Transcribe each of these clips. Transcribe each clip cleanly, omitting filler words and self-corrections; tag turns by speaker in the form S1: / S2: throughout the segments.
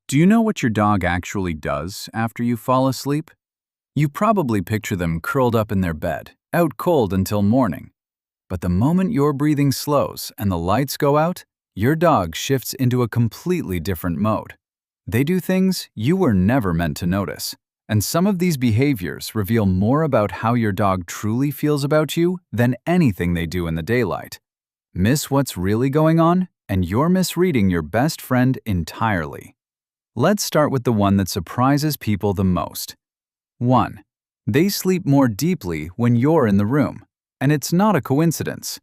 S1: Do you know what your dog actually does after you fall asleep? You probably picture them curled up in their bed, out cold until morning. But the moment your breathing slows and the lights go out, your dog shifts into a completely different mode. They do things you were never meant to notice. And some of these behaviors reveal more about how your dog truly feels about you than anything they do in the daylight. Miss what's really going on, and you're misreading your best friend entirely. Let's start with the one that surprises people the most. 1. They sleep more deeply when you're in the room, and it's not a coincidence.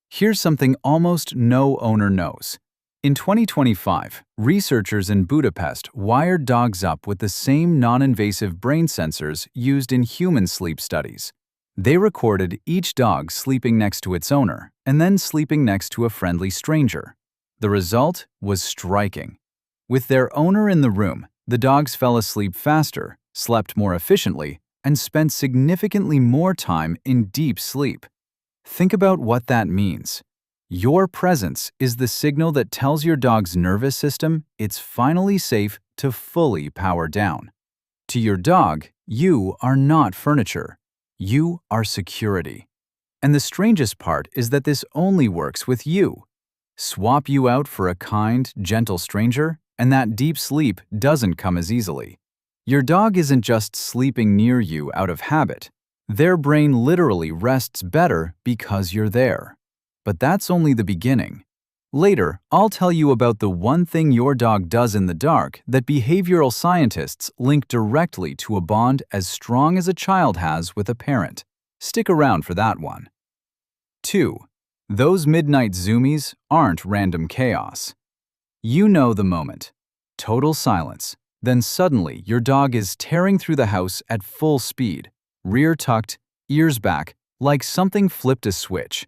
S1: Here's something almost no owner knows. In 2025, researchers in Budapest wired dogs up with the same non-invasive brain sensors used in human sleep studies. They recorded each dog sleeping next to its owner and then sleeping next to a friendly stranger. The result was striking. With their owner in the room, the dogs fell asleep faster, slept more efficiently, and spent significantly more time in deep sleep. Think about what that means. Your presence is the signal that tells your dog's nervous system it's finally safe to fully power down. To your dog, you are not furniture. You are security. And the strangest part is that this only works with you. Swap you out for a kind, gentle stranger, and that deep sleep doesn't come as easily. Your dog isn't just sleeping near you out of habit. Their brain literally rests better because you're there. But that's only the beginning. Later, I'll tell you about the one thing your dog does in the dark that behavioral scientists link directly to a bond as strong as a child has with a parent. Stick around for that one. 2. Those midnight zoomies aren't random chaos. You know the moment. Total silence. Then suddenly your dog is tearing through the house at full speed, rear tucked, ears back, like something flipped a switch.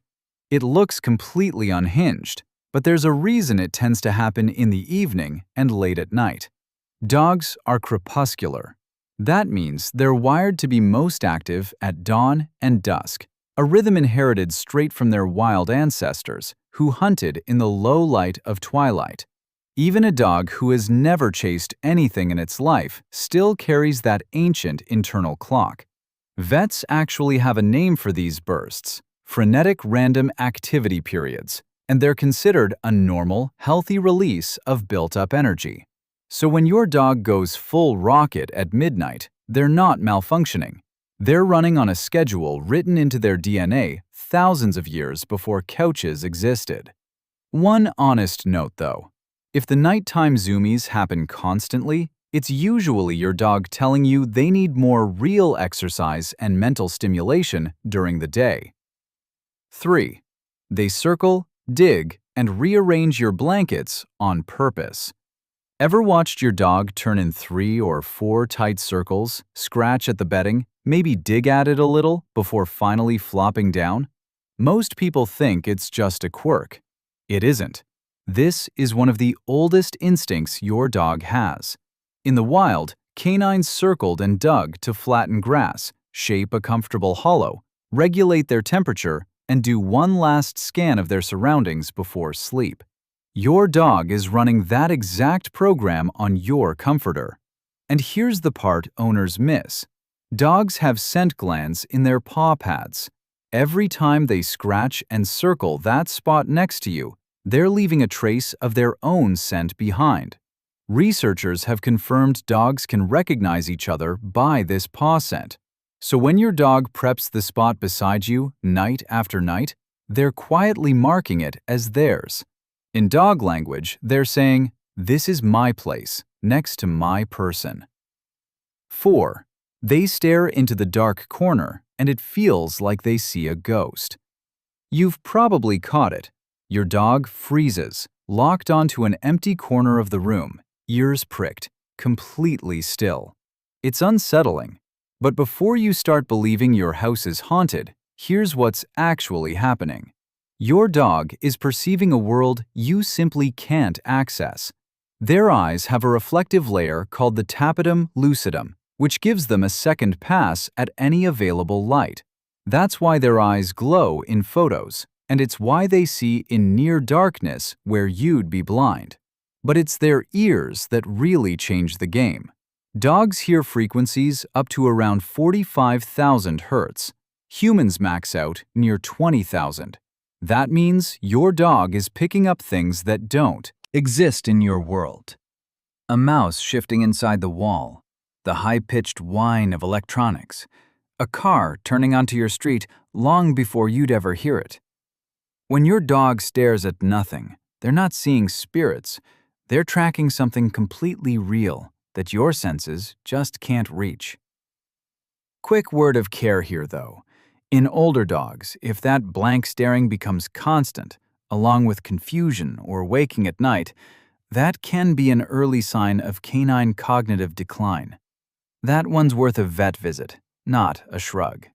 S1: It looks completely unhinged, but there's a reason it tends to happen in the evening and late at night. Dogs are crepuscular. That means they're wired to be most active at dawn and dusk, a rhythm inherited straight from their wild ancestors who hunted in the low light of twilight. Even a dog who has never chased anything in its life still carries that ancient internal clock. Vets actually have a name for these bursts: frenetic random activity periods, and they're considered a normal, healthy release of built-up energy. So when your dog goes full rocket at midnight, they're not malfunctioning. They're running on a schedule written into their DNA thousands of years before couches existed. One honest note, though. If the nighttime zoomies happen constantly, it's usually your dog telling you they need more real exercise and mental stimulation during the day. 3. They circle, dig, and rearrange your blankets on purpose. Ever watched your dog turn in 3 or 4 tight circles, scratch at the bedding, maybe dig at it a little before finally flopping down? Most people think it's just a quirk. It isn't. This is one of the oldest instincts your dog has. In the wild, canines circled and dug to flatten grass, shape a comfortable hollow, regulate their temperature, and do one last scan of their surroundings before sleep. Your dog is running that exact program on your comforter. And here's the part owners miss. Dogs have scent glands in their paw pads. Every time they scratch and circle that spot next to you, they're leaving a trace of their own scent behind. Researchers have confirmed dogs can recognize each other by this paw scent. So when your dog preps the spot beside you night after night, they're quietly marking it as theirs. In dog language, they're saying, "This is my place, next to my person." 4. They stare into the dark corner, and it feels like they see a ghost. You've probably caught it. Your dog freezes, locked onto an empty corner of the room, ears pricked, completely still. It's unsettling. But before you start believing your house is haunted, here's what's actually happening. Your dog is perceiving a world you simply can't access. Their eyes have a reflective layer called the tapetum lucidum, which gives them a second pass at any available light. That's why their eyes glow in photos, and it's why they see in near darkness where you'd be blind. But it's their ears that really change the game. Dogs hear frequencies up to around 45,000 hertz. Humans max out near 20,000. That means your dog is picking up things that don't exist in your world. A mouse shifting inside the wall, the high-pitched whine of electronics, a car turning onto your street long before you'd ever hear it. When your dog stares at nothing, they're not seeing spirits, they're tracking something completely real that your senses just can't reach. Quick word of care here, though. In older dogs, if that blank staring becomes constant, along with confusion or waking at night, that can be an early sign of canine cognitive decline. That one's worth a vet visit, not a shrug.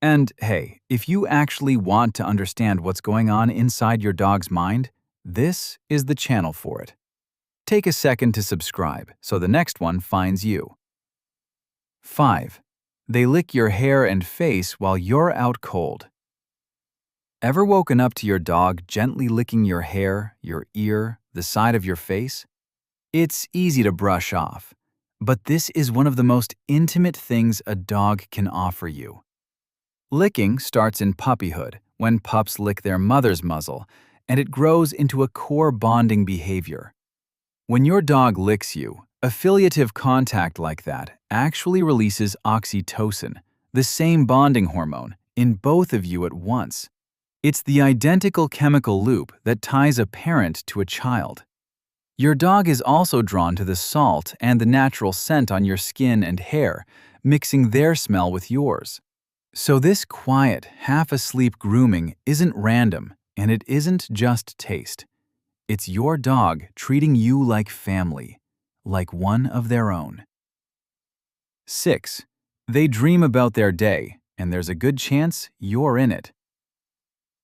S1: And hey, if you actually want to understand what's going on inside your dog's mind, this is the channel for it. Take a second to subscribe so the next one finds you. 5. They lick your hair and face while you're out cold. Ever woken up to your dog gently licking your hair, your ear, the side of your face? It's easy to brush off, but this is one of the most intimate things a dog can offer you. Licking starts in puppyhood, when pups lick their mother's muzzle, and it grows into a core bonding behavior. When your dog licks you, affiliative contact like that actually releases oxytocin, the same bonding hormone, in both of you at once. It's the identical chemical loop that ties a parent to a child. Your dog is also drawn to the salt and the natural scent on your skin and hair, mixing their smell with yours. So this quiet, half-asleep grooming isn't random, and it isn't just taste. It's your dog treating you like family, like one of their own. 6. They dream about their day, and there's a good chance you're in it.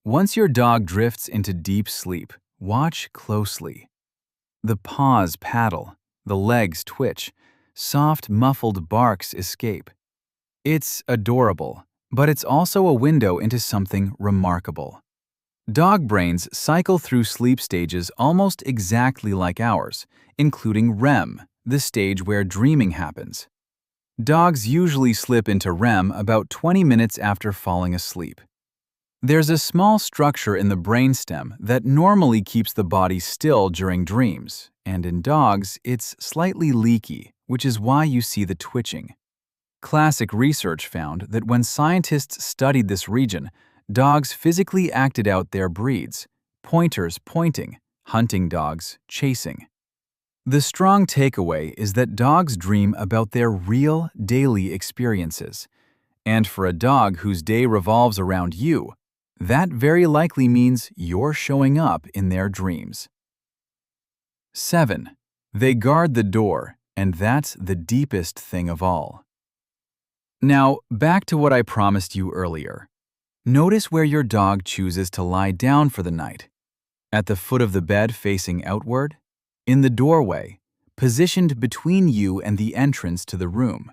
S1: Once your dog drifts into deep sleep, watch closely. The paws paddle, the legs twitch, soft, muffled barks escape. It's adorable, but it's also a window into something remarkable. Dog brains cycle through sleep stages almost exactly like ours, including REM, the stage where dreaming happens. Dogs usually slip into REM about 20 minutes after falling asleep. There's a small structure in the brainstem that normally keeps the body still during dreams, and in dogs, it's slightly leaky, which is why you see the twitching. Classic research found that when scientists studied this region, dogs physically acted out their breeds, pointers pointing, hunting dogs chasing. The strong takeaway is that dogs dream about their real daily experiences. And for a dog whose day revolves around you, that very likely means you're showing up in their dreams. 7. They guard the door, and that's the deepest thing of all. Now, back to what I promised you earlier. Notice where your dog chooses to lie down for the night. At the foot of the bed facing outward? In the doorway, positioned between you and the entrance to the room.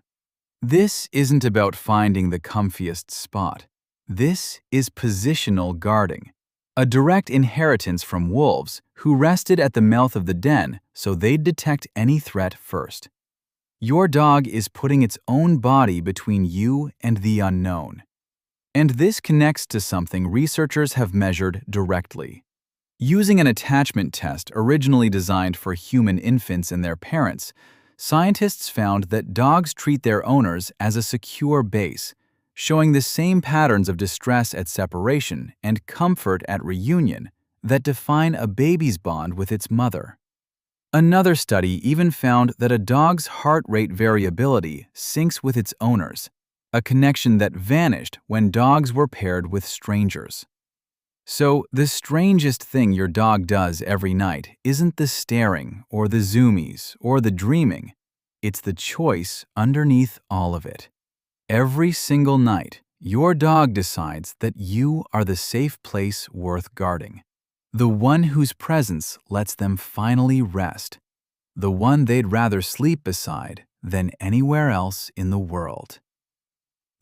S1: This isn't about finding the comfiest spot. This is positional guarding, a direct inheritance from wolves who rested at the mouth of the den so they'd detect any threat first. Your dog is putting its own body between you and the unknown. And this connects to something researchers have measured directly. Using an attachment test originally designed for human infants and their parents, scientists found that dogs treat their owners as a secure base, showing the same patterns of distress at separation and comfort at reunion that define a baby's bond with its mother. Another study even found that a dog's heart rate variability syncs with its owners, a connection that vanished when dogs were paired with strangers. So, the strangest thing your dog does every night isn't the staring or the zoomies or the dreaming. It's the choice underneath all of it. Every single night, your dog decides that you are the safe place worth guarding, the one whose presence lets them finally rest, the one they'd rather sleep beside than anywhere else in the world.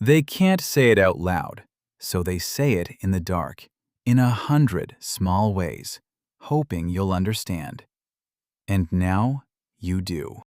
S1: They can't say it out loud, so they say it in the dark, in 100 small ways, hoping you'll understand. And now you do.